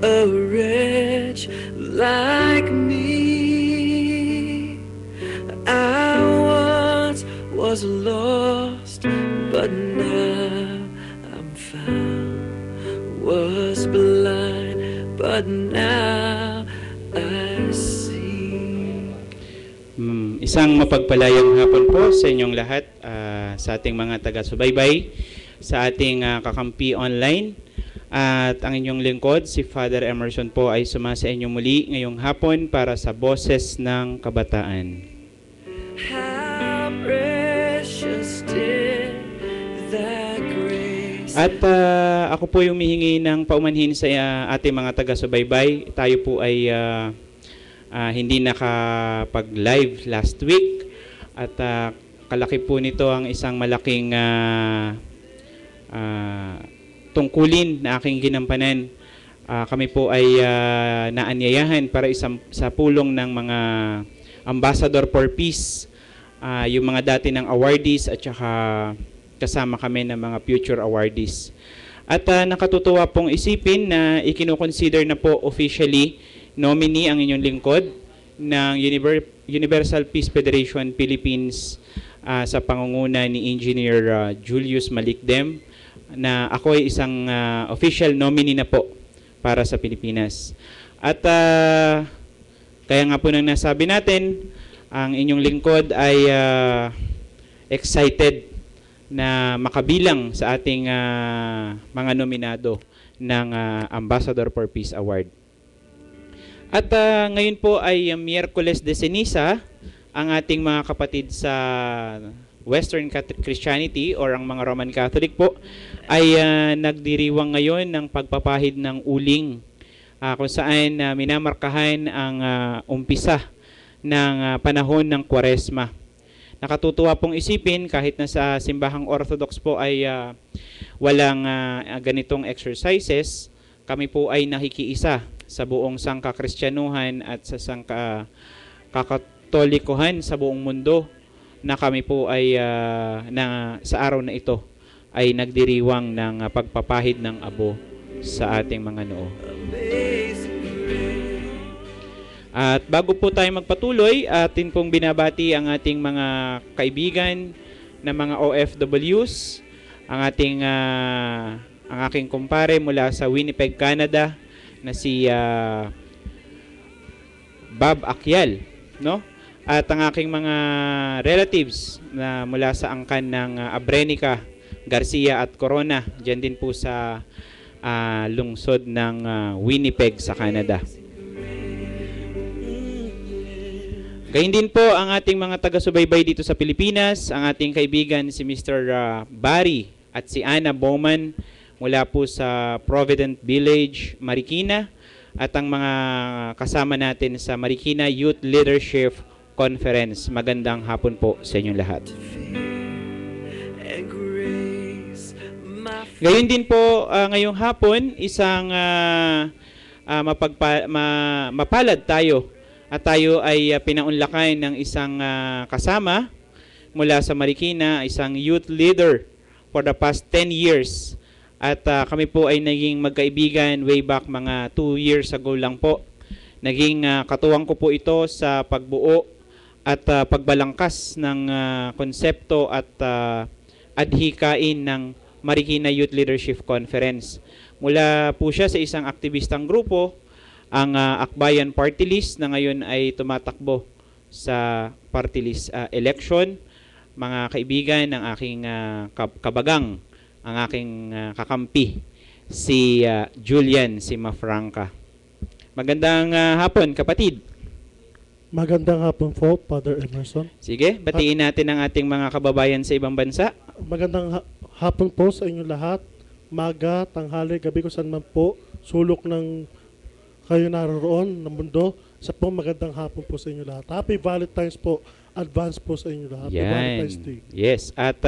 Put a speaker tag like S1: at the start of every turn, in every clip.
S1: a wretch like me. I once was lost, but now I'm found. Was blind, but now I see.
S2: Isang mapagpalayang hapon po sa inyong lahat, sa ating mga taga-subaybay, sa ating kakampi online. At ang inyong lingkod, si Father Emerson po ay sumasa inyo muli ngayong hapon para sa Boses ng Kabataan.
S1: How precious did thy grace.
S2: At ako po yung humihingi ng paumanhin sa ating mga taga-subaybay. Tayo po ay hindi nakapag-live last week. At kalaki po nito ang isang malaking tungkulin na aking ginampanan. Kami po ay naanyayahan para sa pulong ng mga Ambassador for Peace, yung mga dati ng awardees at saka kasama kami ng mga future awardees. At nakatutuwa pong isipin na ikinukonsider na po officially nominee ang inyong lingkod ng Universal Peace Federation Philippines sa pangunguna ni Engineer Julius Malikdem, na ako ay isang official nominee na po para sa Pilipinas. At kaya nga po nang nasabi natin, ang inyong lingkod ay excited na makabilang sa ating mga nominado ng Ambassador for Peace Award. At ngayon po ay Miyerkules de Ceniza. Ang ating mga kapatid sa Western Christianity or ang mga Roman Catholic po ay nagdiriwang ngayon ng pagpapahid ng uling, kung saan minamarkahan ang umpisa ng panahon ng Kwaresma. Nakatutuwa pong isipin, kahit na sa simbahang Orthodox po ay walang ganitong exercises, kami po ay nakikiisa sa buong sangka-Kristyanuhan at sa sangka-Katolikohan sa buong mundo, na kami po ay sa araw na ito ay nagdiriwang ng pagpapahid ng abo sa ating mga noo. At bago po tayo magpatuloy, atin pong binabati ang ating mga kaibigan na mga OFWs, ang aking kumpare mula sa Winnipeg, Canada, na si Bob Akyal, no? At ang aking mga relatives na mula sa angkan ng Abrenica, Garcia at Corona, dyan din po sa lungsod ng Winnipeg sa Canada. Gayun din po ang ating mga taga-subaybay dito sa Pilipinas, ang ating kaibigan si Mr. Barry at si Anna Bowman mula po sa Provident Village, Marikina, at ang mga kasama natin sa Marikina Youth Leadership Conference. Magandang hapon po sa inyong lahat. Gayun din po ngayong hapon, isang mapalad tayo at tayo ay pinaunlakan ng isang kasama mula sa Marikina, isang youth leader for the past 10 years. At kami po ay naging magkaibigan way back mga 2 years ago lang po. Naging katuwang ko po ito sa pagbuo at pagbalangkas ng konsepto at adhikain ng Marikina Youth Leadership Conference. Mula po siya sa isang aktivistang grupo, ang Akbayan Party List, na ngayon ay tumatakbo sa party list election. Mga kaibigan ng aking kabagang, ang aking kakampi, si Julian Simafranca. Magandang hapon, kapatid.
S3: Magandang hapon po, Father Emerson.
S2: Sige, batiin natin ang ating mga kababayan sa ibang bansa.
S3: Magandang hapon po sa inyo lahat. Maga, tanghali, gabi ko saan man po, sulok ng kayo naroroon ng mundo. Sa po magandang hapon po sa inyo lahat. Happy Valentine's po, advance po sa inyo lahat. Happy Valentine's Day.
S2: Yes, at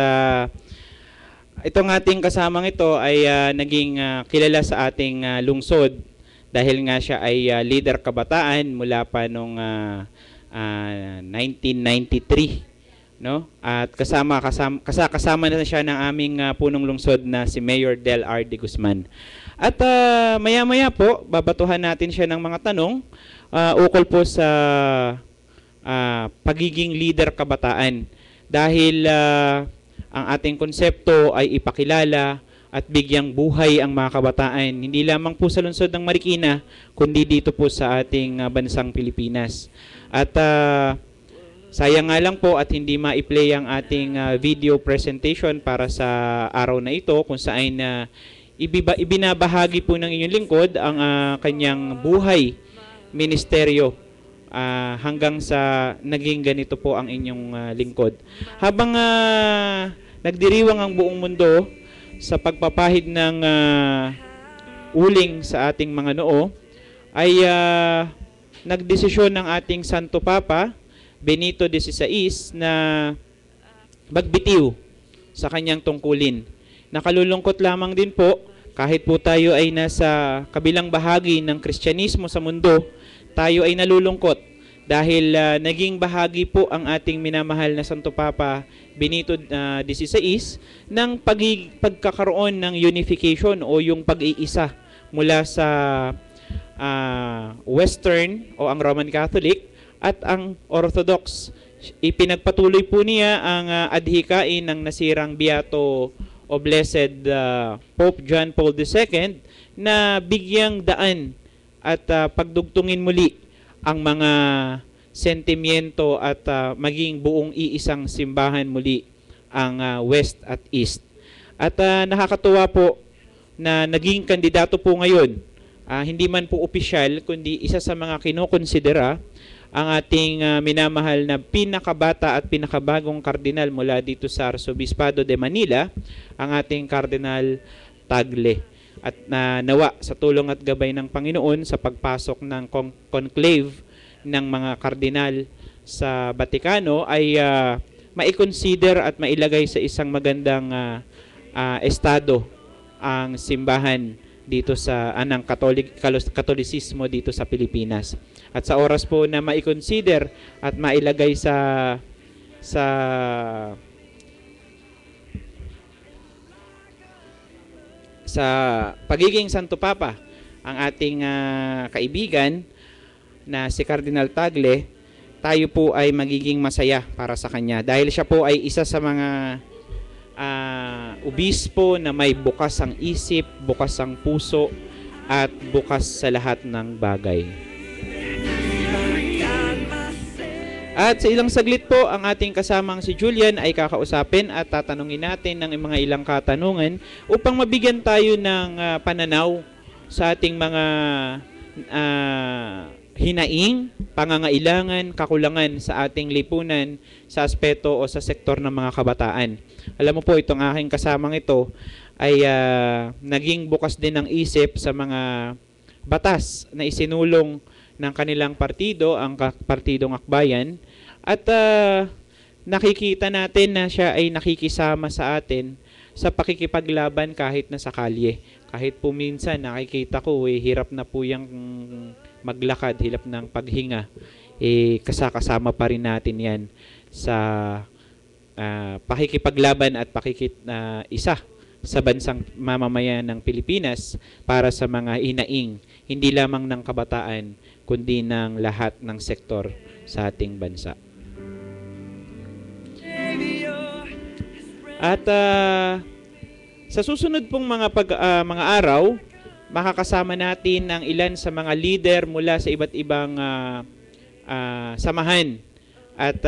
S2: itong ating kasamang ito ay naging kilala sa ating lungsod dahil nga siya ay leader kabataan mula pa noong 1993 no? At kasama na siya ng aming punong lungsod na si Mayor Del R. de Guzman. At maya-maya po, babatuhan natin siya ng mga tanong ukol po sa pagiging leader kabataan. Dahil ang ating konsepto ay ipakilala at bigyang buhay ang mga kabataan, hindi lamang po sa lungsod ng Marikina, kundi dito po sa ating bansang Pilipinas. At sayang nga lang po at hindi ma-play ang ating video presentation para sa araw na ito kung saan ibinabahagi po ng inyong lingkod ang kanyang buhay, ministeryo, hanggang sa naging ganito po ang inyong lingkod. Habang nagdiriwang ang buong mundo sa pagpapahid ng uling sa ating mga noo, ay nagdesisyon ng ating Santo Papa, Benito XVI, na magbitiw sa kanyang tungkulin. Nakalulungkot lamang din po, kahit po tayo ay nasa kabilang bahagi ng Kristyanismo sa mundo, tayo ay nalulungkot dahil naging bahagi po ang ating minamahal na Santo Papa Benito XVI ng pagkakaroon ng unification o yung pag-iisa mula sa Western o ang Roman Catholic at ang Orthodox. Ipinagpatuloy po niya ang adhikain ng nasirang Beato o Blessed Pope John Paul II na bigyang daan at pagdugtungin muli ang mga sentimiento at maging buong iisang simbahan muli ang West at East. At nakakatuwa po na naging kandidato po ngayon, hindi man po opisyal, kundi isa sa mga kinokonsidera ang ating minamahal na pinakabata at pinakabagong kardinal mula dito sa Arsobispado de Manila, ang ating Cardinal Tagle. At nawa sa tulong at gabay ng Panginoon sa pagpasok ng conclave ng mga kardinal sa Batikano ay maikonsider at mailagay sa isang magandang estado ang simbahan dito sa anang Katolisismo dito sa Pilipinas. At sa oras po na maikonsider at mailagay sa pagiging Santo Papa ang ating kaibigan na si Cardinal Tagle, tayo po ay magiging masaya para sa kanya dahil siya po ay isa sa mga obispo na may bukas ang isip, bukas ang puso at bukas sa lahat ng bagay. At sa ilang saglit po, ang ating kasamang si Julian ay kakausapin at tatanungin natin ng mga ilang katanungan upang mabigyan tayo ng pananaw sa ating mga hinaing, pangangailangan, kakulangan sa ating lipunan sa aspeto o sa sektor ng mga kabataan. Alam mo po, itong aking kasamang ito ay naging bukas din ng isip sa mga batas na isinulong ng kanilang partido, ang Partidong Akbayan, at nakikita natin na siya ay nakikisama sa atin sa pakikipaglaban kahit na sa kalye. Kahit po minsan nakikita ko hirap na po yung maglakad, hirap ng paghinga, kasama pa rin natin yan sa pakikipaglaban at isa sa bansang mamamayan ng Pilipinas para sa mga hinaing, hindi lamang ng kabataan, kundi ng lahat ng sektor sa ating bansa. At sa susunod pong mga araw, makakasama natin ang ilan sa mga leader mula sa iba't ibang samahan at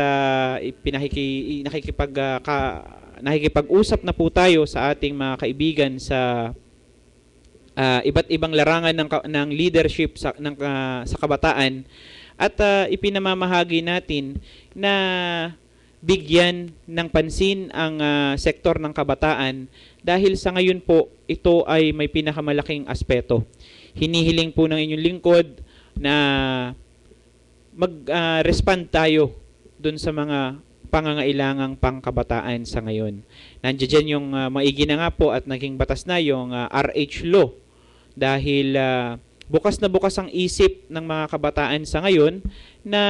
S2: nakikipag-usap na po tayo sa ating mga kaibigan sa iba't ibang larangan ng leadership sa kabataan at ipinamamahagi natin na bigyan ng pansin ang sektor ng kabataan dahil sa ngayon po ito ay may pinakamalaking aspeto. Hinihiling po ng inyong lingkod na mag-respond tayo dun sa mga pangangailangang pangkabataan sa ngayon. Nandiyan yung maigi na nga po at naging batas na yung RH law dahil bukas na bukas ang isip ng mga kabataan sa ngayon na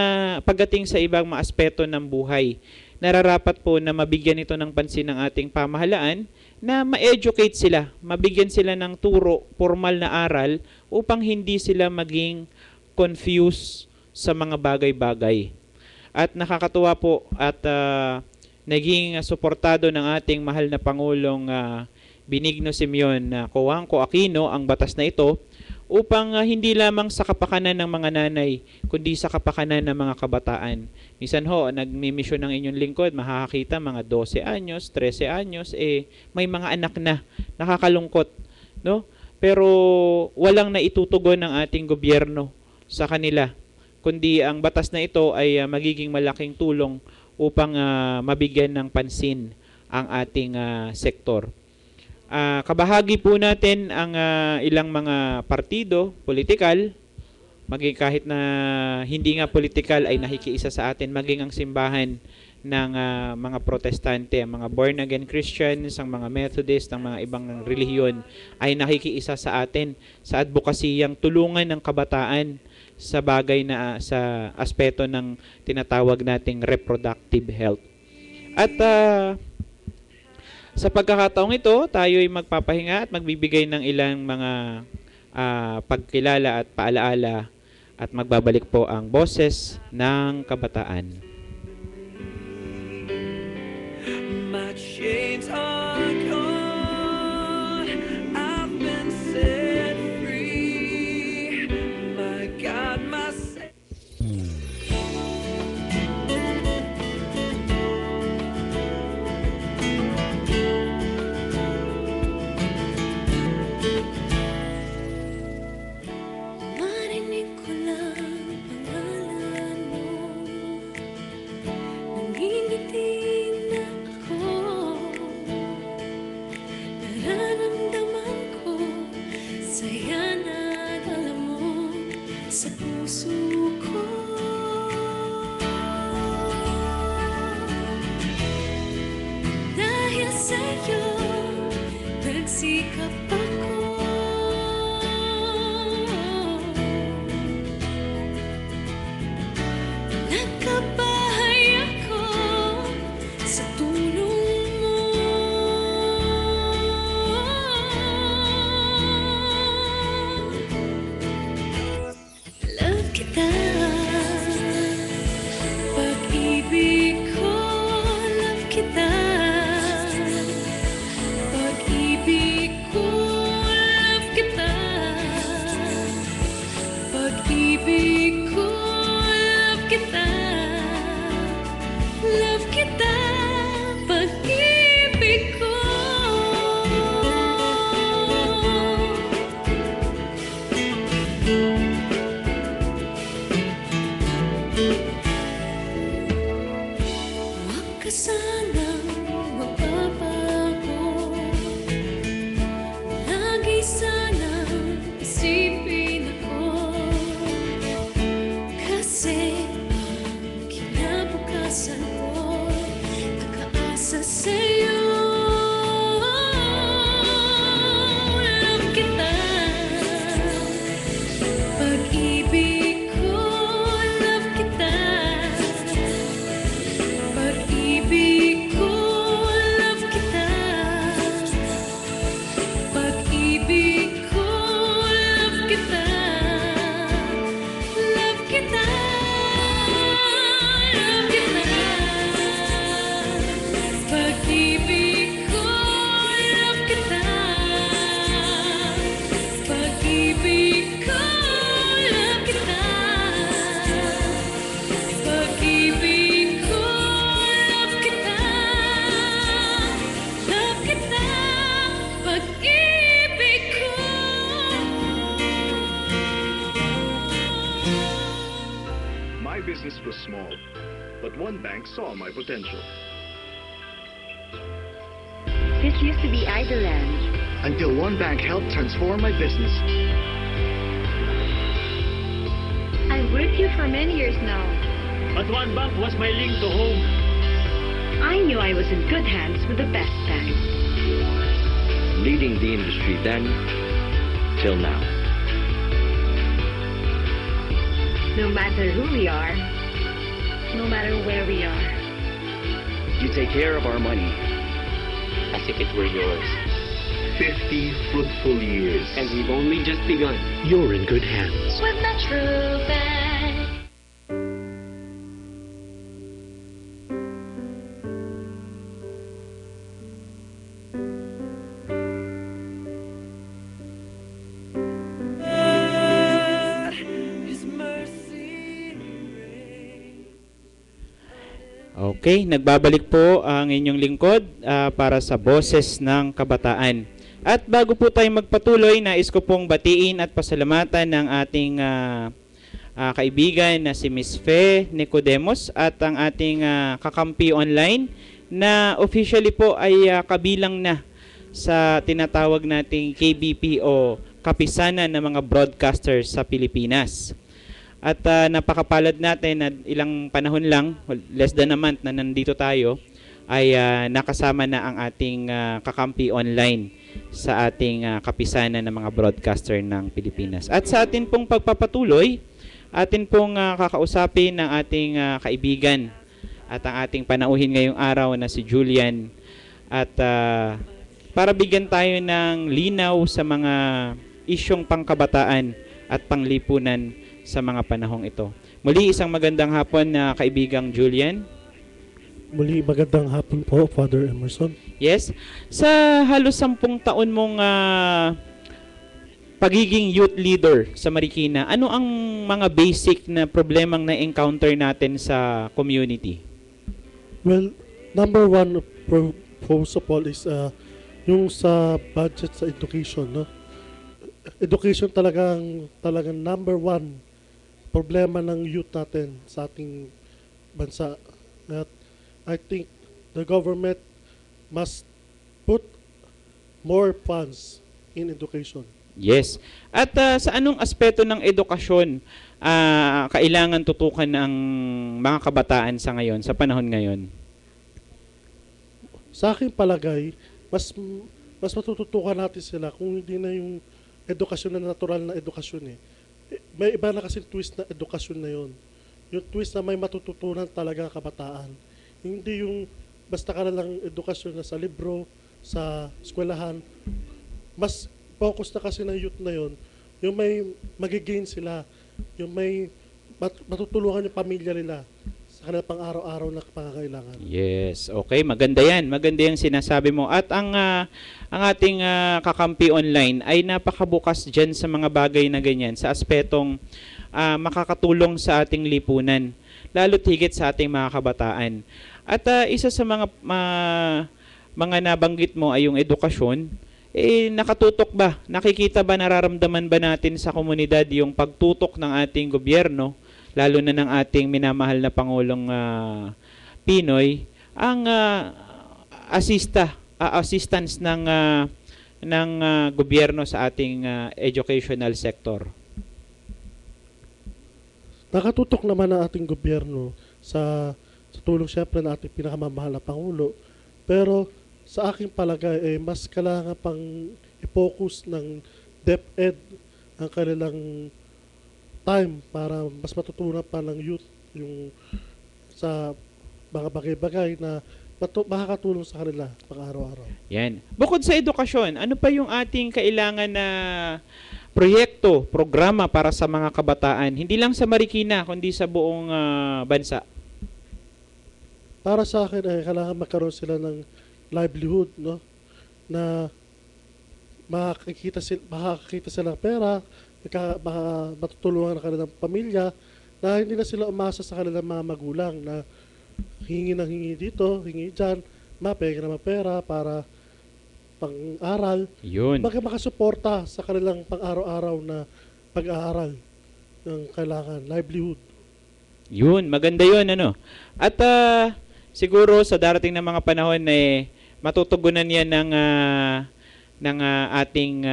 S2: pagdating sa ibang mga aspeto ng buhay nararapat po na mabigyan ito ng pansin ng ating pamahalaan, na ma-educate sila, mabigyan sila ng turo, formal na aral, upang hindi sila maging confused sa mga bagay-bagay. At nakakatuwa po at naging suportado ng ating mahal na Pangulong Benigno Simeon Cojuangco Aquino ang batas na ito, upang hindi lamang sa kapakanan ng mga nanay, kundi sa kapakanan ng mga kabataan. Minsan ho, nagmimisyon ng inyong lingkod, makakakita mga 12 anyos, 13 anyos, may mga anak na, nakakalungkot, no? Pero walang naitutugon ng ating gobyerno sa kanila, kundi ang batas na ito ay magiging malaking tulong upang mabigyan ng pansin ang ating sektor. Kabahagi po natin ang ilang mga partido, politikal, maging kahit na hindi nga politikal ay nakikiisa sa atin, maging ang simbahan ng mga protestante, ang mga born again Christians, ang mga Methodist, ang mga ibang relihiyon ay nakikiisa sa atin sa advokasiyang tulungan ng kabataan sa bagay na sa aspeto ng tinatawag nating reproductive health. At sa pagkakataong ito, tayo ay magpapahinga at magbibigay ng ilang mga pagkilala at paalaala, at magbabalik po ang boses ng kabataan.
S1: My chains are gone, I've been set free. My God, my marinig ko lang pangalan mo, nangingiti na ako. Nararamdaman ko saya na dala mo sa puso ko. Dahil sa'yo nagsikap ako. Nagkabahay ako sa tulong mo. Love kita, pag-ibig ko. Love kita, pag-ibig ko. Love kita, pag-ibig ko. Love kita, love kita, pag-ibig ko. Huwag ka sanang magbabago, lagi sanang isipin ako. Kasi ang kinabukasan ko nakaasa sa'yo. Love kita, pag-ibig ko. Love kita, pag-ibig ko. Love kita, pag-ibig ko. Love kita, love kita, love kita, pag-ibig ko. Love kita, pag-ibig ko. Love kita, pag-ibig ko. Love kita, love kita, pag-ibig ko.
S4: My business was small, but one bank saw my potential.
S5: This used to be Idleland.
S4: Until one bank helped transform my business.
S5: I've worked here for many years now.
S6: But one bank was my link to home.
S5: I knew I was in good hands with the best bank.
S7: Leading the industry then till now.
S5: No matter who we are, no matter where we are,
S7: You take care of our money as if it were yours.
S4: 50 fruitful years.
S6: And we've only just begun.
S8: You're in good hands.
S1: With Metro Bank.
S2: Okay, nagbabalik po ang inyong lingkod para sa Boses ng Kabataan. At bago po tayo magpatuloy, nais ko pong batiin at pasalamatan ng ating kaibigan na si Miss Fe Nicodemos at ang ating kakampi online na officially po ay kabilang na sa tinatawag nating KBP o Kapisanan ng mga Broadcasters sa Pilipinas. At napakapalad natin na ilang panahon lang, less than a month na nandito tayo, ay nakasama na ang ating kakampi online sa ating kapisanan ng mga broadcaster ng Pilipinas. At sa atin pong pagpapatuloy, atin pong kakausapin ng ating kaibigan at ang ating panauhin ngayong araw na si Julian. At para bigyan tayo ng linaw sa mga isyong pangkabataan at panglipunan sa mga panahong ito. Muli isang magandang hapon na kaibigang Julian.
S3: Muli magandang hapon po, Father Emerson.
S2: Yes. Sa halos 10 taon mong pagiging youth leader sa Marikina, ano ang mga basic na problemang na-encounter natin sa community?
S3: Well, number one, first of all, is yung sa budget sa education. No? Education talagang number one problema ng youth natin sa ating bansa. At I think the government must put more funds in education.
S2: Yes. At sa anong aspeto ng edukasyon kailangan tutukan ng mga kabataan sa ngayon, sa panahon ngayon?
S3: Sa aking palagay, mas matututukan natin sila kung hindi na yung edukasyon na natural na edukasyon eh. May iba na kasi twist na edukasyon na yon. Yung twist na may matututunan talaga kabataan. Hindi yung basta ka na lang edukasyon na sa libro, sa eskwelahan. Mas focus na kasi ng youth na yon. Yung may magigain sila. Yung may matutulungan yung pamilya nila sa kanilang pang-araw-araw na pangangailangan.
S2: Yes. Okay, maganda yan. Maganda yung sinasabi mo. At ang ating kakampi online ay napakabukas dyan sa mga bagay na ganyan, sa aspetong makakatulong sa ating lipunan, lalo't higit sa ating mga kabataan. At isa sa mga nabanggit mo ay yung edukasyon. Nakatutok ba? Nakikita ba, nararamdaman ba natin sa komunidad yung pagtutok ng ating gobyerno, lalo na ng ating minamahal na Pangulong Pinoy, ang assistance ng gobyerno sa ating educational sector?
S3: Nakatutok naman ang ating gobyerno sa tulong siyempre ng ating pinakamamahal na Pangulo. Pero sa aking palagay, mas kailangan pang i-focus ng DepEd ang kanilang time para mas matutunan pa ng youth yung sa mga bagay-bagay na makakatulong sa kanila pang-araw-araw.
S2: Yan. Bukod sa edukasyon, ano pa yung ating kailangan na proyekto, programa para sa mga kabataan, hindi lang sa Marikina, kundi sa buong bansa?
S3: Para sa akin, kailangan magkaroon sila ng livelihood, no? Na makakita sila ng pera, matutulungan ng kanilang pamilya, na hindi na sila umasa sa kanilang mga magulang na hingi ng hingi dito, hingi dyan, mapega na mapera para pang-aral.
S2: Yun.
S3: Makasuporta sa kanilang pang-araw-araw na pag-aaral ng kailangan, livelihood.
S2: Yun, maganda yun, ano. At siguro sa darating na mga panahon matutugunan yan ng ating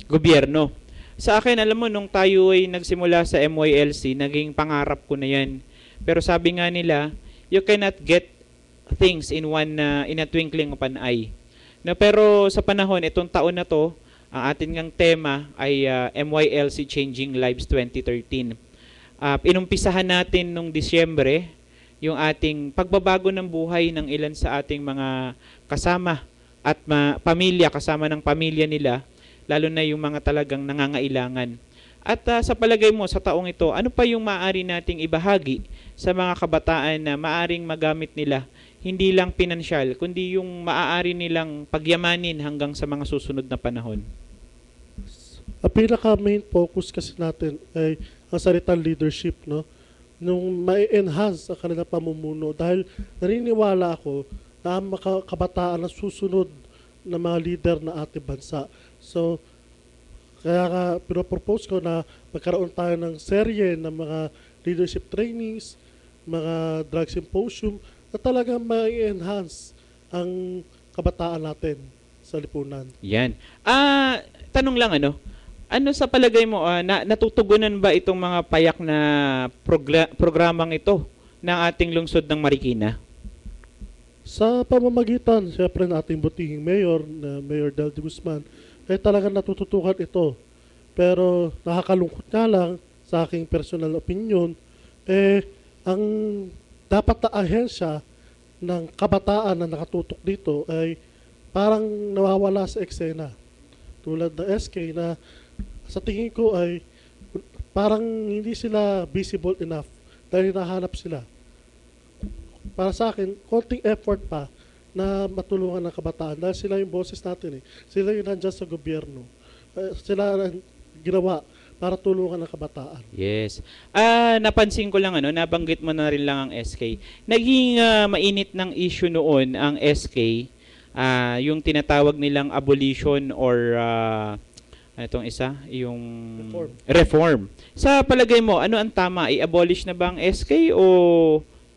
S2: gobyerno. Sa akin, alam mo, nung tayo ay nagsimula sa MYLC, naging pangarap ko na yan. Pero sabi nga nila, you cannot get things in a twinkling of an eye. Pero sa panahon, itong taon na to, ang ating ngang tema ay MYLC Changing Lives 2013. Inumpisahan natin nung Disyembre yung ating pagbabago ng buhay ng ilan sa ating mga kasama at pamilya, kasama ng pamilya nila, lalo na yung mga talagang nangangailangan. At sa palagay mo sa taong ito, ano pa yung maaari nating ibahagi sa mga kabataan na maaring magamit nila, hindi lang pinansyal, kundi yung maaari nilang pagyamanin hanggang sa mga susunod na panahon?
S3: Ang pinaka main focus kasi natin ay ang salitang leadership, no? Nung ma-enhance ang kanilang pamumuno, dahil naniniwala ako na ang mga kabataan na susunod na mga leader na ating bansa. So, kaya nga pinopropose ko na magkaroon tayo ng serye ng mga leadership trainings, mga drug symposium, na talagang ma-enhance ang kabataan natin sa lipunan.
S2: Yan. Tanong lang ano sa palagay mo, natutugunan ba itong mga payak na programang ito ng ating lungsod ng Marikina?
S3: Sa pamamagitan, siyempre, ng ating butihing mayor, na Mayor Del de Guzman, ay talagang natututukan ito. Pero nakakalungkot nga lang, sa aking personal opinion, ang dapat na ahensya ng kabataan na nakatutok dito ay parang nawawala sa eksena. Tulad ng SK na sa tingin ko ay parang hindi sila visible enough dahil hinahanap sila. Para sa akin, konting effort pa na matulungan ng kabataan dahil sila yung boses natin. Sila yung nandyan sa gobyerno. Sila ginawa para tulungan ng kabataan.
S2: Yes. Napansin ko lang, nabanggit mo na rin lang ang SK. Naging mainit ng issue noon ang SK, yung tinatawag nilang abolition or itong isa, yung reform. Sa palagay mo, ano ang tama? I-abolish na ba ang SK o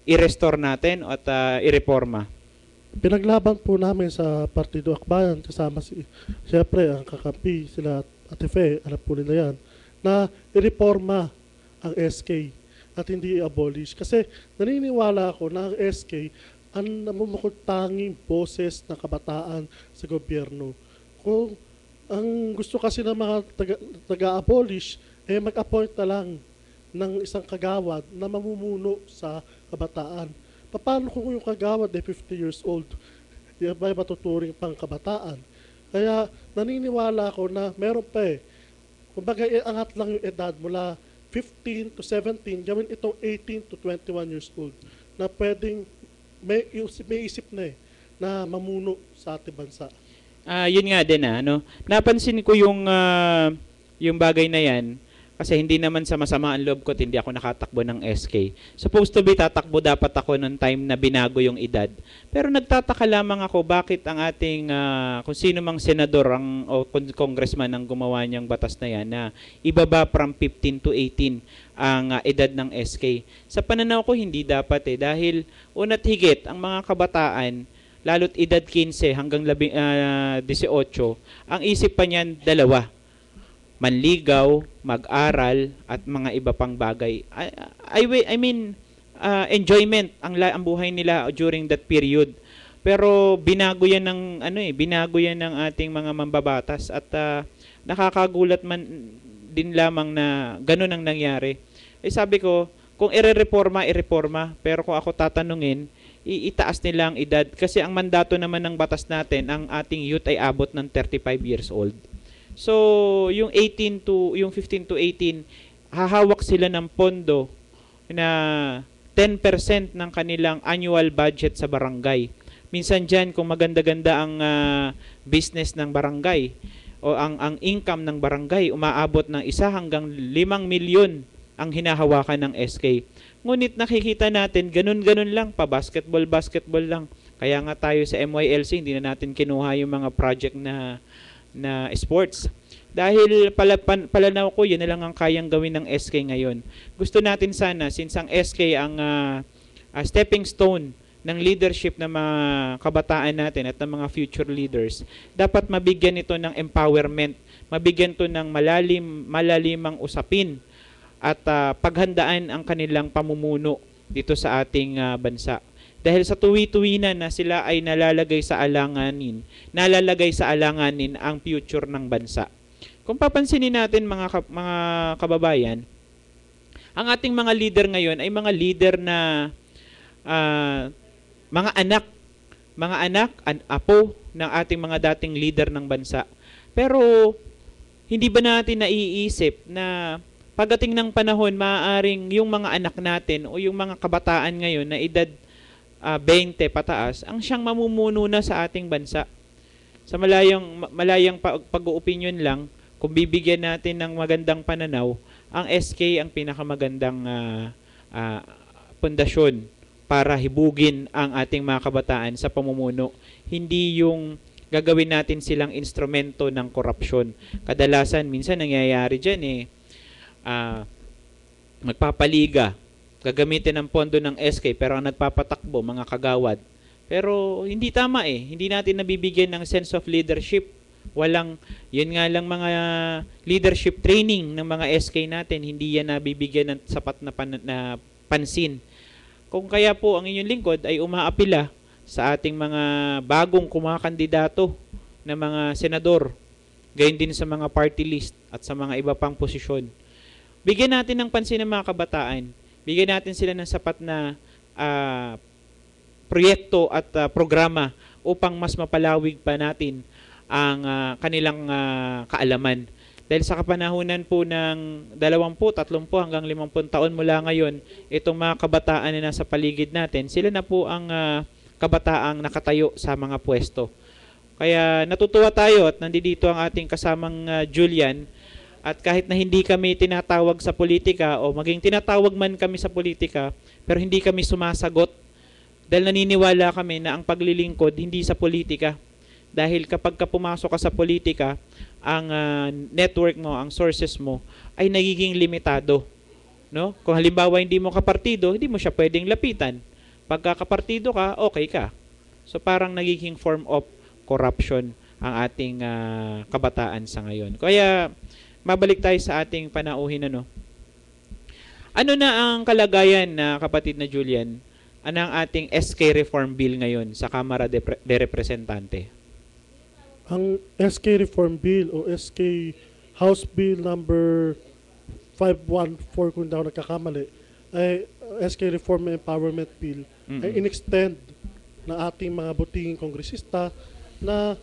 S2: i-restore natin at i-reforma?
S3: Pinaglaban po namin sa Partido Akbayan kasama siyempre ang kakampi sila Ate Fe, alam po nila yan, na i-reforma ang SK at hindi i-abolish. Kasi naniniwala ako na ang SK ang namumukod tanging boses ng kabataan sa gobyerno. Kung ang gusto kasi ng mga taga-abolish, mag-appoint na lang ng isang kagawad na mamumuno sa kabataan. Paano kung yung kagawad 50 years old? Di ba matuturing pang kabataan? Kaya naniniwala ako na meron pa Kumbaga, iangat lang yung edad mula 15 to 17, gawin itong 18 to 21 years old na pwedeng may isip na na mamuno sa ating bansa.
S2: Yun nga din napansin ko yung bagay na yan. Kasi hindi naman sa masama ang loob ko at hindi ako nakatakbo ng SK. Supposed to be tatakbo dapat ako ng time na binago yung edad. Pero nagtataka lamang ako bakit ang ating, kung sino mang senador o congressman ang gumawa niyang batas na yan na ibaba from 15 to 18 ang edad ng SK. Sa pananaw ko hindi dapat dahil una't higit ang mga kabataan, lalo't edad 15 hanggang 18, ang isip pa niyan dalawa. Manligaw, mag-aral, at mga iba pang bagay. I mean, enjoyment ang buhay nila during that period. Pero binago yan ng binago yan ng ating mga mambabatas at nakakagulat man din lamang na ganun ang nangyari. Sabi ko, kung irereforma, pero kung ako tatanungin, itaas nila ang edad kasi ang mandato naman ng batas natin, ang ating youth ay abot ng 35 years old. So, yung 15 to 18, hahawak sila ng pondo na 10% ng kanilang annual budget sa barangay. Minsan dyan, kung maganda-ganda ang business ng barangay o ang income ng barangay, umaabot ng 1 hanggang 5 milyon ang hinahawakan ng SK. Ngunit nakikita natin, ganun-ganun lang, basketball lang. Kaya nga tayo sa MYLC, hindi na natin kinuha yung mga project na sports. Dahil palanaw ko, yun na lang ang kayang gawin ng SK ngayon. Gusto natin sana, since ang SK ang stepping stone ng leadership ng mga kabataan natin at ng mga future leaders, dapat mabigyan ito ng empowerment, mabigyan ito ng malalimang usapin at paghandaan ang kanilang pamumuno dito sa ating bansa. Dahil sa tuwi-tuwinan na sila ay nalalagay sa alanganin ang future ng bansa. Kung papansinin natin mga kababayan, ang ating mga leader ngayon ay mga leader na mga anak, apo ng ating mga dating leader ng bansa. Pero hindi ba natin naiisip na pagdating ng panahon, maaaring yung mga anak natin o yung mga kabataan ngayon na edad 20 pataas, ang siyang mamumuno na sa ating bansa. Sa malayang pag-uopinyon lang, kung bibigyan natin ng magandang pananaw, ang SK ang pinakamagandang pundasyon para hibugin ang ating mga kabataan sa pamumuno. Hindi yung gagawin natin silang instrumento ng korupsyon. Kadalasan, minsan nangyayari dyan magpapaliga, gagamitin ang pondo ng SK pero ang nagpapatakbo, mga kagawad. Pero hindi tama hindi natin nabibigyan ng sense of leadership. Yun nga lang mga leadership training ng mga SK natin, hindi yan nabibigyan ng sapat na pansin. Kung kaya po ang inyong lingkod ay umaapila sa ating mga bagong kumakandidato na mga senador, gayon din sa mga party list at sa mga iba pang posisyon. Bigyan natin ng pansin ng mga kabataan. Bigyan natin sila ng sapat na proyekto at programa upang mas mapalawig pa natin ang kanilang kaalaman. Dahil sa kapanahunan po ng 20, 30 hanggang 50 taon mula ngayon, itong mga kabataan na nasa paligid natin, sila na po ang kabataang nakatayo sa mga pwesto. Kaya natutuwa tayo at nandito ang ating kasamang Julian, at kahit na hindi kami tinatawag sa politika o maging tinatawag man kami sa politika, pero hindi kami sumasagot dahil naniniwala kami na ang paglilingkod hindi sa politika. Dahil kapag ka pumasok ka sa politika, ang network mo, ang sources mo ay nagiging limitado. No? Kung halimbawa hindi mo kapartido, hindi mo siya pwedeng lapitan. Pagka kapartido ka, okay ka. So parang nagiging form of corruption ang ating kabataan sa ngayon. Kaya mabalik tayo sa ating panauhin. Ano na ang kalagayan na kapatid na Julian? Ano ang ating SK Reform Bill ngayon sa Kamara de Representante?
S3: Ang SK Reform Bill o SK House Bill number 514 kung daw nagkakamali ay SK Reform Empowerment Bill ay in-extend na ating mga butinging kongresista na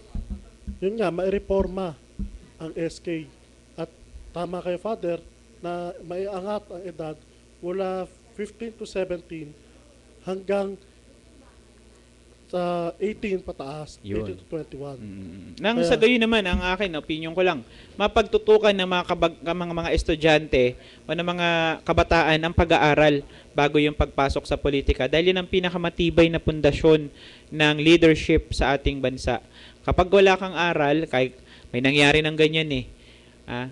S3: yun nga, maireforma ang SK. At tama kayo, Father, na maiangat ang edad mula 15 to 17 hanggang sa 18 pataas, 18 to 21.
S2: Nang sa gayon naman, ang akin, opinion ko lang, mapagtutukan ng mga estudyante o ng mga kabataan ang pag-aaral bago yung pagpasok sa politika. Dahil yun ang pinakamatibay na pundasyon ng leadership sa ating bansa. Kapag wala kang aral, kahit may nangyari ng ganyan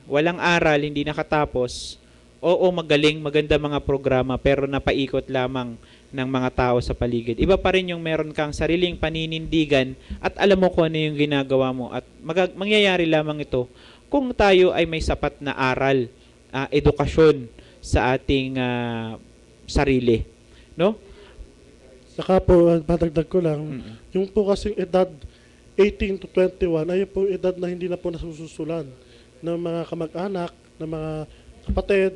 S2: walang aral, hindi nakatapos, oo, magaling, maganda mga programa, pero napaikot lamang ng mga tao sa paligid. Iba pa rin yung meron kang sariling paninindigan at alam mo kung ano yung ginagawa mo. At mangyayari lamang ito kung tayo ay may sapat na aral, edukasyon sa ating sarili. No?
S3: Saka po, madagdag ko lang, yung po kasing edad 18 to 21 ay po edad na hindi na po nasususulan ng mga kamag-anak, ng mga kapatid,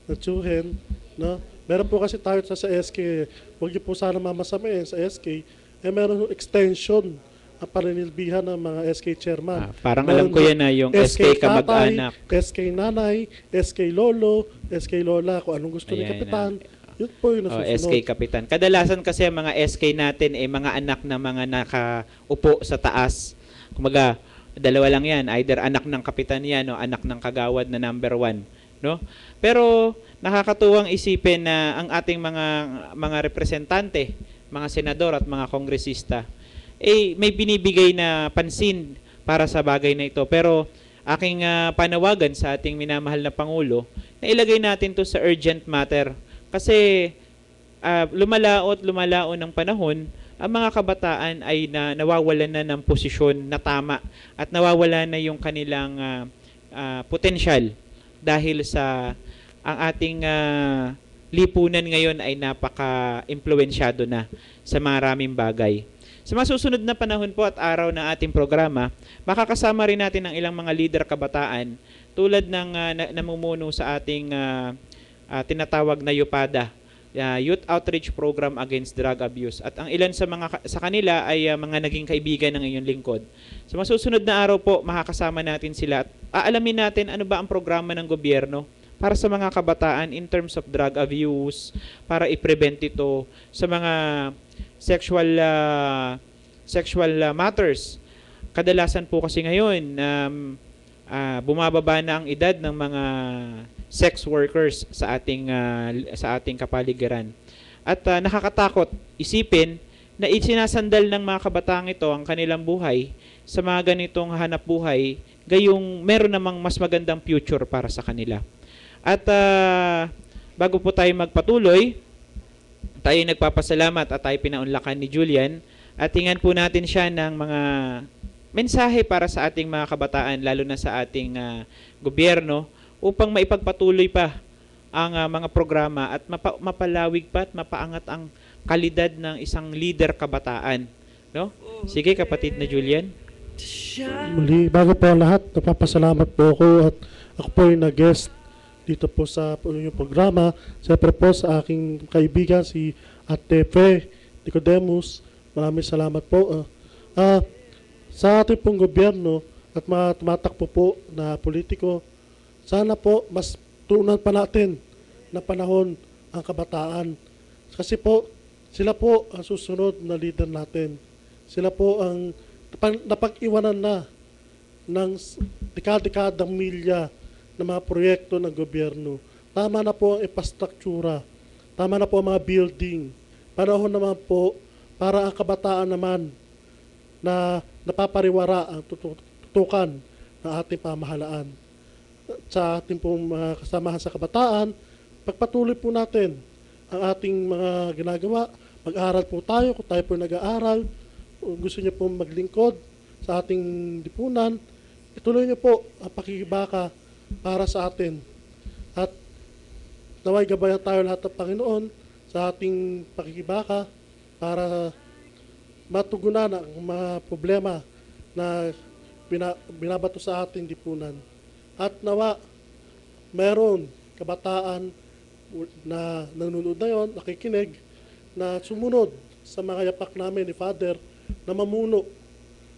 S3: na tsuhin, no? Meron po kasi tayo sa SK, huwag niyo po sana mamasamain sa SK, meron extension ang paninilbihan ng mga SK chairman.
S2: Parang alam ko yan yung SK kamag-anak.
S3: SK nanay, SK lolo, SK lola, kung anong gusto ni kapitan. Yun po yung nasusunod.
S2: SK kapitan. Kadalasan kasi ang mga SK natin mga anak na mga nakaupo sa taas. Kumaga, dalawa lang yan. Either anak ng kapitan yan o anak ng kagawad na number 1. No? Pero nakakatuwang isipin na ang ating mga representante, mga senador at mga kongresista may binibigay na pansin para sa bagay na ito. Pero aking panawagan sa ating minamahal na Pangulo na ilagay natin to sa urgent matter kasi lumalaon ng panahon, ang mga kabataan ay nawawalan na ng posisyon na tama at nawawala na yung kanilang potensyal dahil sa ang ating lipunan ngayon ay napaka-impluensyado na sa maraming bagay. Sa masusunod na panahon po at araw ng ating programa, makakasama rin natin ang ilang mga leader kabataan tulad ng namumuno sa ating tinatawag na YUPADA youth outreach program against drug abuse. At ang ilan sa kanila ay mga naging kaibigan ng inyong lingkod. Sa masusunod na araw po, makakasama natin sila at aalamin natin ano ba ang programa ng gobyerno para sa mga kabataan in terms of drug abuse, para i-prevent ito sa mga sexual matters. Kadalasan po kasi ngayon, bumababa na ang edad ng mga sex workers sa ating kapaligiran. At nakakatakot isipin na isinasandal ng mga kabataang ito ang kanilang buhay sa mga ganitong hanap buhay, gayong meron namang mas magandang future para sa kanila. At bago po tayo magpatuloy, tayo nagpapasalamat at tayo pinaunlakan ni Julian at tingnan po natin siya ng mga mensahe para sa ating mga kabataan, lalo na sa ating gobyerno, upang maipagpatuloy pa ang mga programa at mapalawig pa at mapaangat ang kalidad ng isang leader kabataan. No? Sige, kapatid na Julian.
S3: Muli, bago po ang lahat, napapasalamat po ako at ako po yung nag-guest dito po sa inyong programa. Siyempre po sa aking kaibigan si Ate Fe Nicodemus. Maraming salamat po. Sa ating pong gobyerno at mga tumatakbo po na politiko, sana po mas tunan pa natin na panahon ang kabataan. Kasi po, sila po ang susunod na leader natin. Sila po ang napag-iwanan na ng dekadang milya ng mga proyekto ng gobyerno. Tama na po ang infrastruktura. Tama na po ang mga building. Panahon naman po para ang kabataan naman na napapariwara ang tutukan ng ating pamahalaan. Sa ating pong mga kasamahan sa kabataan, pagpatuloy po natin ang ating mga ginagawa. Mag-aaral po tayo kung tayo po nag-aaral. Kung gusto niyo po maglingkod sa ating lipunan, ituloy niyo po ang pakikibaka para sa atin. At naway gabayan tayo lahat ng Panginoon sa ating pakikibaka para matugunan ang mga problema na binabato sa ating lipunan. At nawa, mayroon kabataan na nanonood na yon, nakikinig, na sumunod sa mga yapak namin ni Father na mamuno,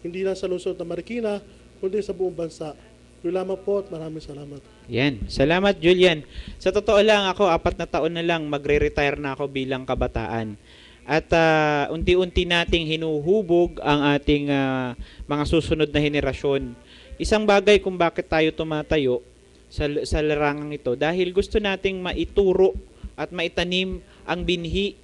S3: hindi lang sa lungsod ng Marikina, kundi sa buong bansa. Yun lamang po at maraming salamat.
S2: Yan. Salamat, Julian. Sa totoo lang, ako 4 na taon na lang magre-retire na ako bilang kabataan. At unti-unti nating hinuhubog ang ating mga susunod na henerasyon. Isang bagay kung bakit tayo tumatayo sa larangang ito, dahil gusto nating maituro at maitanim ang binhi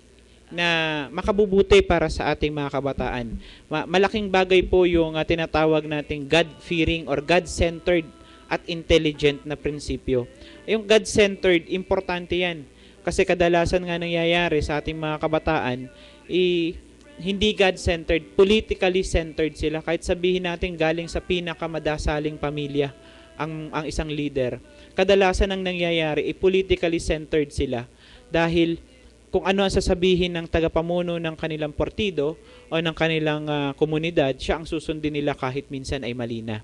S2: na makabubuti para sa ating mga kabataan. Malaking bagay po yung tinatawag nating God-fearing or God-centered at intelligent na prinsipyo. Yung God-centered, importante yan. Kasi kadalasan nga nangyayari sa ating mga kabataan, hindi God-centered, politically centered sila. Kahit sabihin natin galing sa pinakamadasaling pamilya ang isang leader. Kadalasan ang nangyayari, politically centered sila. Dahil kung ano ang sasabihin ng tagapamuno ng kanilang partido o ng kanilang komunidad, siya ang susundin nila kahit minsan ay mali na.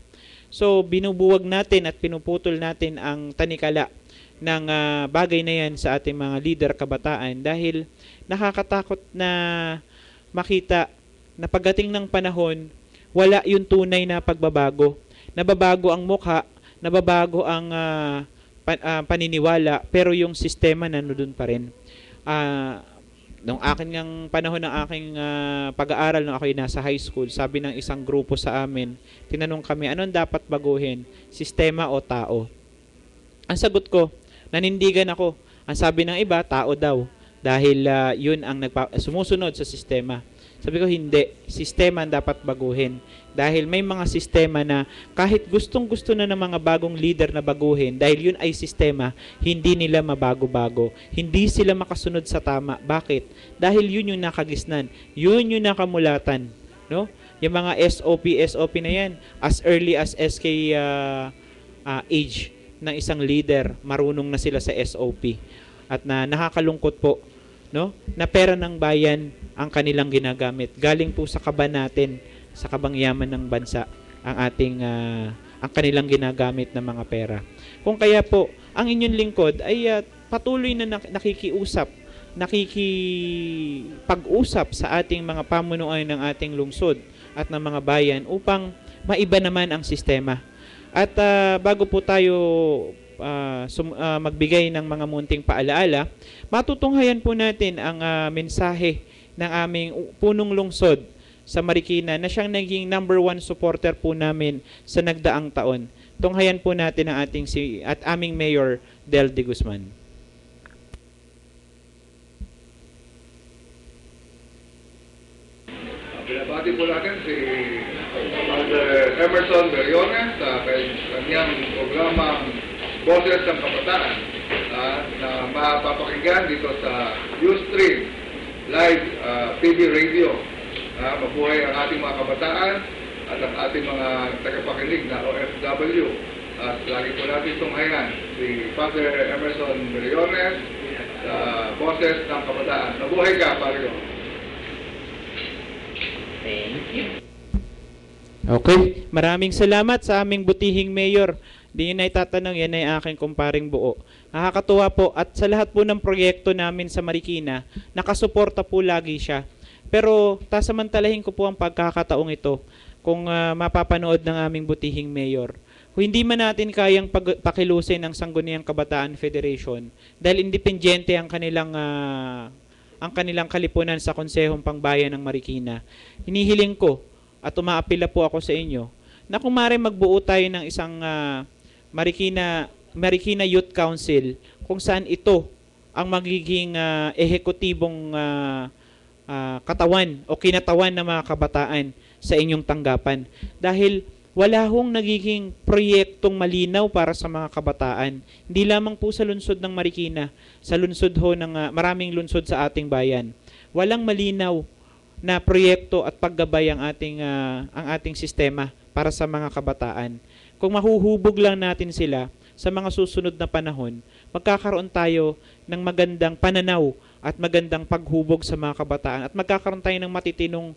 S2: So, binubuwag natin at pinuputol natin ang tanikala ng bagay na yan sa ating mga leader kabataan dahil nakakatakot na makita na pagdating ng panahon, wala yung tunay na pagbabago. Nababago ang mukha, nababago ang paniniwala, pero yung sistema nandun pa rin. Nung aking panahon ng aking pag-aaral nung ako'y nasa high school, sabi ng isang grupo sa amin, tinanong kami, anong dapat baguhin? Sistema o tao? Ang sagot ko, nanindigan ako. Ang sabi ng iba, tao daw. Dahil yun ang sumusunod sa sistema. Sabi ko, hindi. Sistema ang dapat baguhin. Dahil may mga sistema na kahit gustong-gusto na ng mga bagong leader na baguhin, dahil yun ay sistema, hindi nila mabago-bago. Hindi sila makasunod sa tama. Bakit? Dahil yun yung nakagisnan. Yun yung nakamulatan. No? Yung mga SOP na yan, as early as SK age ng isang leader, marunong na sila sa SOP. At nakakalungkot po, no? Na pera ng bayan ang kanilang ginagamit. Galing po sa kaba natin, sa kabang yaman ng bansa, ang kanilang ginagamit na mga pera. Kung kaya po, ang inyong lingkod ay patuloy na nakikiusap, nakikipag-usap sa ating mga pamunuan ng ating lungsod at ng mga bayan upang maiba naman ang sistema. At bago po tayo magbigay ng mga munting paalaala, matutunghayan po natin ang mensahe ng aming punong lungsod sa Marikina na siyang naging #1 supporter po namin sa nagdaang taon. Tunghayan po natin ang aming Mayor Del de Guzman.
S8: Binabati po natin si Father Emerson Beriones sa kanyang programang Boses ng Kabataan na mapapakinggan dito sa Ustream Live TV Radio. Mabuhay ang ating mga kabataan at ang ating mga tagapakinig na OFW. Lagi po natin tunghayan si Father Emerson Beriones sa Boses ng Kabataan. Mabuhay ka, Pario.
S7: Thank you.
S2: Okay, maraming salamat sa aming butihing mayor. Di yun ay tatanong, yan ay aking kumparing buo. Nakakatuwa po at sa lahat po ng proyekto namin sa Marikina, nakasuporta po lagi siya. Pero tasamantalahin ko po ang pagkakataong ito kung mapapanood ng aming butihing mayor. Kung hindi man natin kayang pakilusin ang Sangguniang Kabataan Federation dahil independyente ang kanilang kalipunan sa Konsehong Pangbayan ng Marikina, hinihiling ko at umaapila po ako sa inyo na kung maaari magbuo tayo ng isang Marikina Youth Council kung saan ito ang magiging ehekutibong katawan o kinatawan ng mga kabataan sa inyong tanggapan. Dahil wala hong nagiging proyektong malinaw para sa mga kabataan. Hindi lamang po sa lungsod ng Marikina, sa lungsod ho ng maraming lungsod sa ating bayan. Walang malinaw na proyekto at paggabay ang ating sistema para sa mga kabataan. Kung mahuhubog lang natin sila sa mga susunod na panahon, magkakaroon tayo ng magandang pananaw at magandang paghubog sa mga kabataan at magkakaroon tayo ng matitinong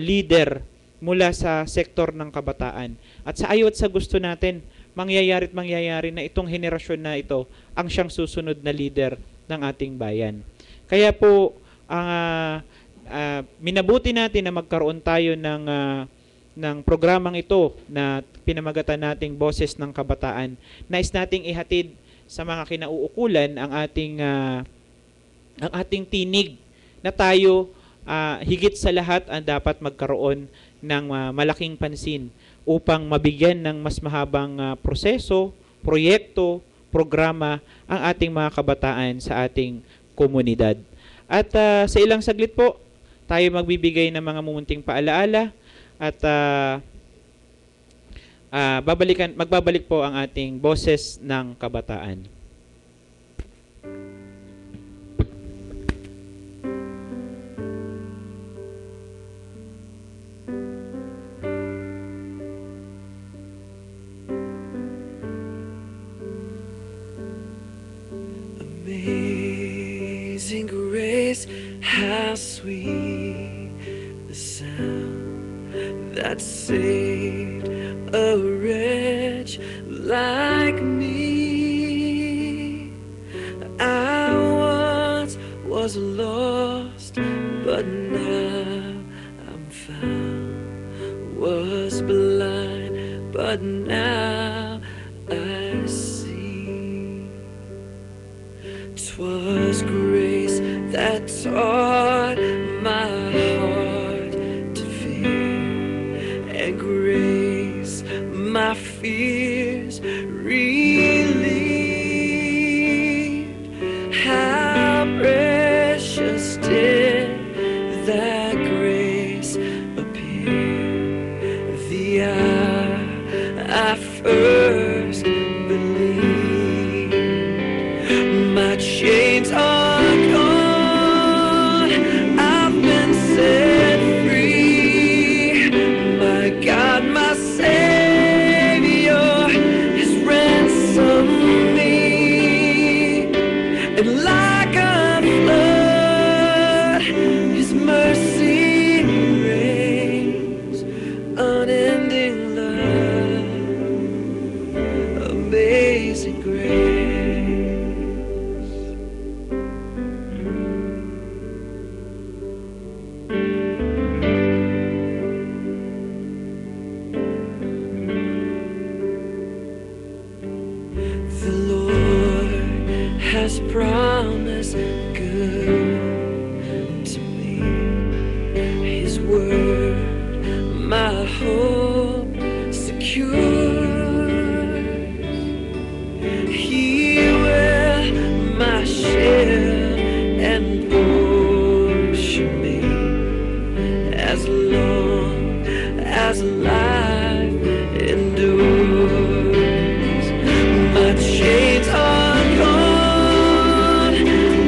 S2: leader mula sa sektor ng kabataan. At sa ayaw at sa gusto natin, mangyayari na itong henerasyon na ito ang siyang susunod na leader ng ating bayan. Kaya po, minabuti natin na magkaroon tayo ng programang ito na pinamagatan nating Boses ng Kabataan. Nais nating ihatid sa mga kinauukulan ang ating tinig na tayo higit sa lahat ang dapat magkaroon ng malaking pansin upang mabigyan ng mas mahabang proseso, proyekto, programa ang ating mga kabataan sa ating komunidad. At sa ilang saglit po, tayo magbibigay ng mga mumunting paalaala at magbabalik po ang ating Boses ng Kabataan.
S9: Amazing grace, how sweet the sound that saved a wretch like me. I once was lost, but now I'm found. Was blind, but now I see. 'Twas grace that taught my heart to fear, and grace my fears relieved. How precious did that grace appear the hour I first believed. My chains are gone, I've been set free. My God, my Savior has ransomed me. And like a flood, His mercy reigns. Unending love, amazing grace. promise good to me. His word, my hope secure. He will my shield and portion me as long as life endures. My chains are gone,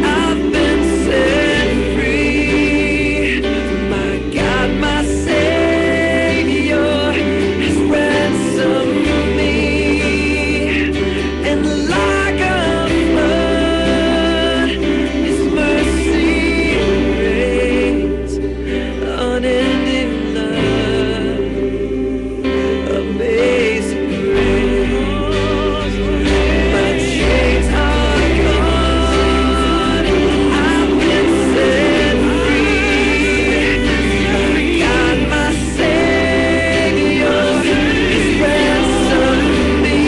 S9: I've been set free. My God, my Savior has ransomed me. And like a flood, His mercy reigns, unending love, amazing grace. My chains are gone, I've been set free. My God, my Savior has ransomed me.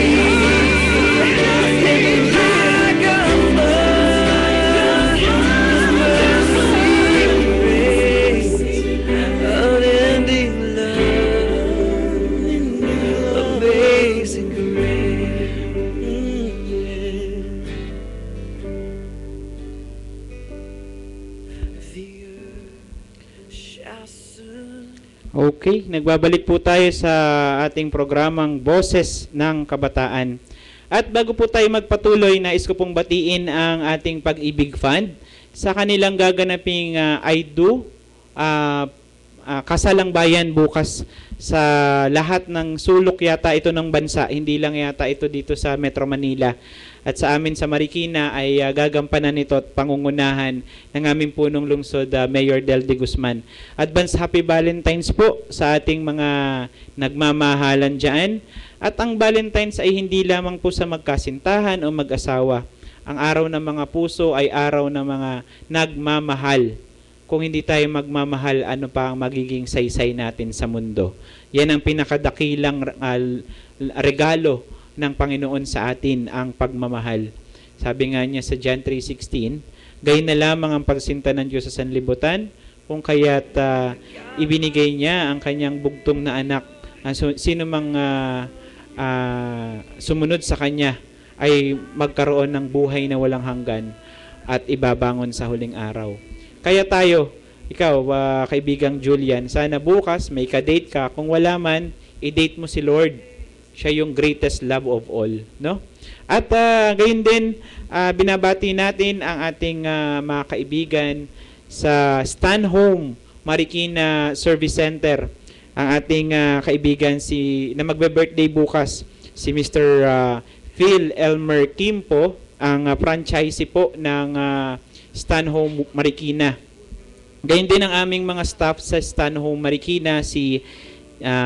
S9: And like a flood, His mercy reigns, unending love, amazing grace. The earth shall soon.
S2: Okay, nagbabalik po tayo sa ating programang Boses ng Kabataan. At bago po tayo magpatuloy, nais ko pong batiin ang ating Pag-ibig Fund sa kanilang gaganaping I Do Kasalang Bayan bukas sa lahat ng sulok yata ito ng bansa, hindi lang yata ito dito sa Metro Manila. At sa amin sa Marikina ay gagampanan nito at pangungunahan ng aming punong lungsod, Mayor Del de Guzman. Advance Happy Valentine's po sa ating mga nagmamahalan dyan. At ang Valentine's ay hindi lamang po sa magkasintahan o mag-asawa. Ang araw ng mga puso ay araw ng mga nagmamahal. Kung hindi tayo magmamahal, ano pa ang magiging saysay natin sa mundo? Yan ang pinakadakilang regalo ng Panginoon sa atin, ang pagmamahal. Sabi nga niya sa John 3:16, gayon na lamang ang pagsinta ng Diyos sa sanlibutan, kung kaya't ibinigay niya ang kanyang bugtong na anak. Sino mang sumunod sa kanya ay magkaroon ng buhay na walang hanggan at ibabangon sa huling araw. Kaya tayo, ikaw, kaibigang Julian, sana bukas may ka-date ka. Kung wala man, i-date mo si Lord. Siya yung greatest love of all, no? At gayon din, binabati natin ang ating mga kaibigan sa Stan Home Marikina Service Center. Ang ating kaibigan na magbe-birthday bukas, si Mr. Phil Elmer Kim po, ang franchisee po ng Stan Home Marikina. Gayon din ang aming mga staff sa Stan Home Marikina, si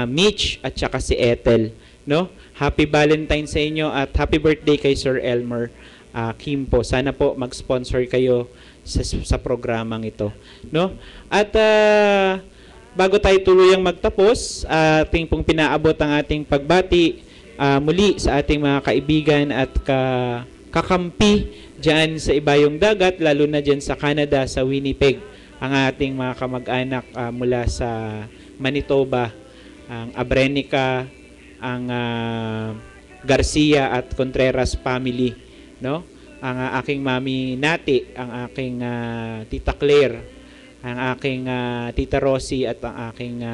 S2: Mitch at saka si Ethel, no? Happy Valentine sa inyo at happy birthday kay Sir Elmer Kim po. Sana po mag-sponsor kayo sa programang ito, no? At bago tayo tuluyang magtapos, ating pong pinaabot ang ating pagbati muli sa ating mga kaibigan at kakampi dyan sa ibayong dagat, lalo na dyan sa Canada, sa Winnipeg, ang ating mga kamag-anak mula sa Manitoba, ang Abrenica, ang Garcia at Contreras family, no? Ang aking mami Nati, ang aking tita Claire, ang aking tita Rosie at ang aking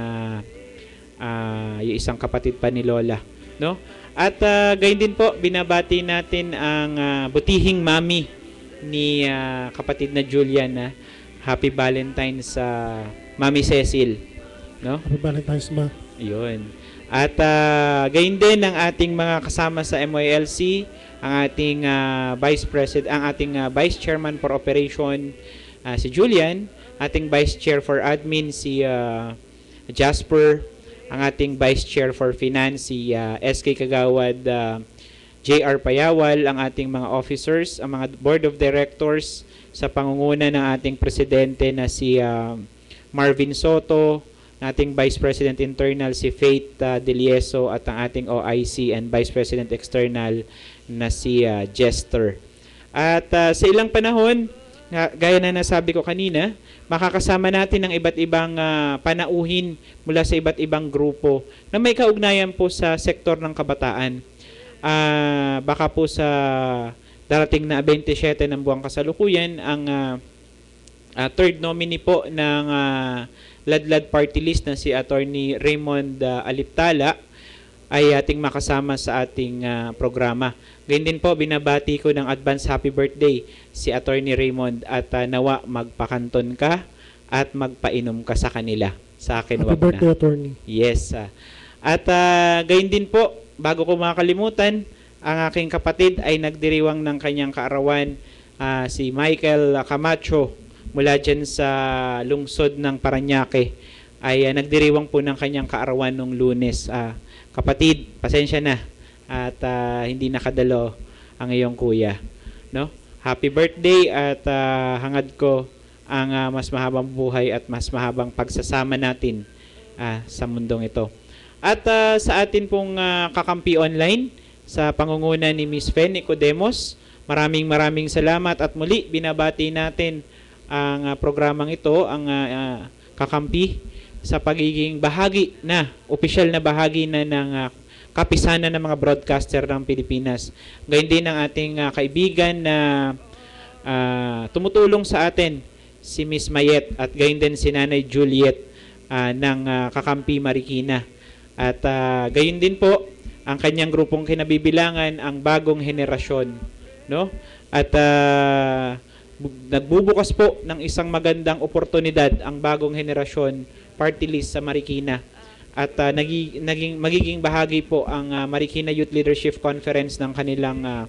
S2: yung isang kapatid pa ni Lola, no? At gayon din po, binabati natin ang butihing mami ni kapatid na Julian. Happy Valentine's sa Mami Cecil, no?
S3: Happy Valentine's, ma.
S2: Yun. At gayon din ang ating mga kasama sa MYLC, ang ating Vice President, ang ating Vice Chairman for Operation si Julian, ating Vice Chair for Admin si Jasper, ang ating Vice Chair for Finance si SK Kagawad, JR Payawal, ang ating mga officers, ang mga Board of Directors sa pangunguna ng ating Presidente na si Marvin Soto, ating Vice President Internal si Faith Delieso at ang ating OIC and Vice President External na si Jester. At sa ilang panahon, gaya na nasabi ko kanina, makakasama natin ng iba't ibang panauhin mula sa iba't ibang grupo na may kaugnayan po sa sektor ng kabataan. Baka po sa darating na 27 ng buwang kasalukuyan, ang third nominee po ng Ladlad Party List na si Attorney Raymond Aliptala ay ating makasama sa ating programa. Ganyan din po, binabati ko ng advance happy birthday si Attorney Raymond at nawa magpakanton ka at magpainom ka sa kanila. Sa akin,
S3: Happy
S2: wag
S3: birthday,
S2: na.
S3: Attorney.
S2: Yes. At gayon din po, bago ko makalimutan, ang aking kapatid ay nagdiriwang ng kanyang kaarawan, si Michael Camacho, mula dyan sa lungsod ng Parañaque, ay nagdiriwang po ng kanyang kaarawan nung Lunes. Kapatid, pasensya na at hindi nakadalo ang iyong kuya. No? Happy birthday at hangad ko ang mas mahabang buhay at mas mahabang pagsasama natin sa mundong ito. At sa atin pong kakampi online, sa pangunguna ni Miss Fen Nicodemos, maraming salamat at muli binabati natin ang programang ito, ang kakampi sa pagiging bahagi na, opisyal na bahagi na ng kapisanan ng mga broadcaster ng Pilipinas. Gayun din ang ating kaibigan na tumutulong sa atin, si Miss Mayet, at gayon din si Nanay Juliet ng Kakampi Marikina. At gayon din po ang kanyang grupong kinabibilangan, ang Bagong Henerasyon, no? At nagbubukas po ng isang magandang oportunidad ang Bagong Henerasyon Party List sa Marikina. At magiging bahagi po ang Marikina Youth Leadership Conference ng kanilang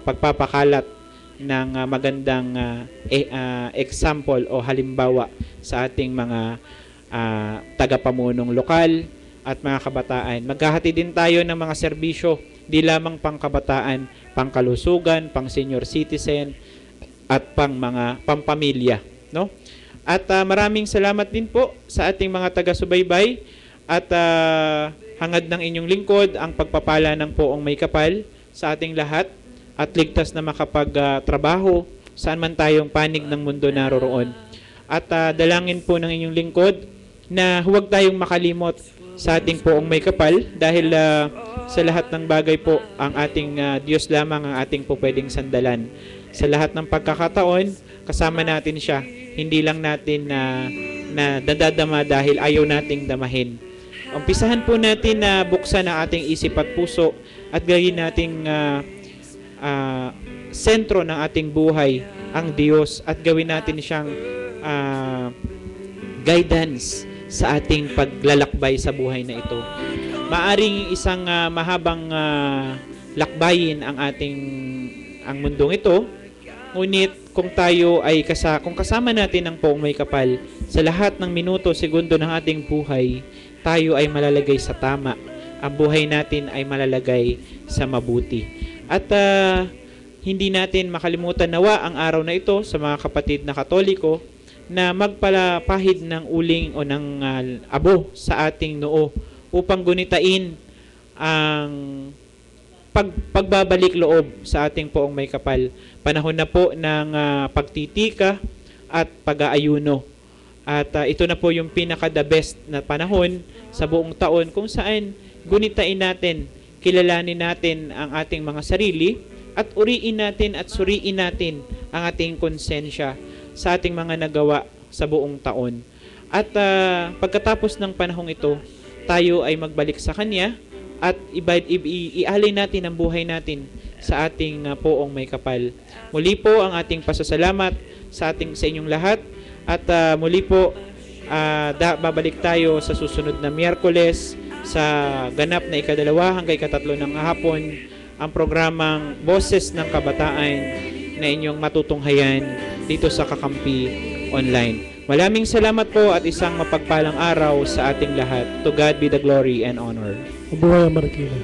S2: pagpapakalat ng magandang example o halimbawa sa ating mga tagapamunong lokal at mga kabataan. Maghahati din tayo ng mga serbisyo, di lamang pang kabataan, pang kalusugan, pang senior citizen, at pang mga pampamilya, no? At maraming salamat din po sa ating mga taga-subaybay at hangad ng inyong lingkod ang pagpapala ng poong may kapal sa ating lahat at ligtas na makapagtrabaho saan man tayong panig ng mundo naroroon. At dalangin po ng inyong lingkod na huwag tayong makalimot sa ating poong may kapal dahil sa lahat ng bagay po ang ating Diyos lamang ang ating po pwedeng sandalan. Sa lahat ng pagkakataon, kasama natin siya. Hindi lang natin na dadadama dahil ayaw nating damahin. Umpisahan po natin na buksan ang ating isip at puso at gawin nating sentro ng ating buhay ang Diyos at gawin natin siyang guidance sa ating paglalakbay sa buhay na ito. Maaring isang mahabang lakbayin ang mundong ito, ngunit kung tayo ay kung kasama natin ang poong may kapal sa lahat ng minuto, segundo ng ating buhay, tayo ay malalagay sa tama. Ang buhay natin ay malalagay sa mabuti. At hindi natin makalimutan nawa ang araw na ito sa mga kapatid na Katoliko na magpalapahid ng uling o ng abo sa ating noo upang gunitain ang pagbabalik loob sa ating poong may kapal. Panahon na po ng pagtitika at pag-aayuno. At ito na po yung pinaka-the best na panahon sa buong taon kung saan gunitain natin, kilalanin natin ang ating mga sarili at uriin natin at suriin natin ang ating konsensya sa ating mga nagawa sa buong taon. At pagkatapos ng panahong ito, tayo ay magbalik sa Kanya at ialay natin ang buhay natin sa ating poong may kapal. Muli po ang ating pasasalamat sa inyong lahat at muli po babalik tayo sa susunod na Miyerkules sa ganap na ika-2 hanggang ika-3 ng hapon ang programang Boses ng Kabataan na inyong matutunghayan dito sa Kakampi Online. Maraming salamat po at isang mapagpalang araw sa ating lahat. To God be the glory and honor.
S3: Mabuhay ang Marikina.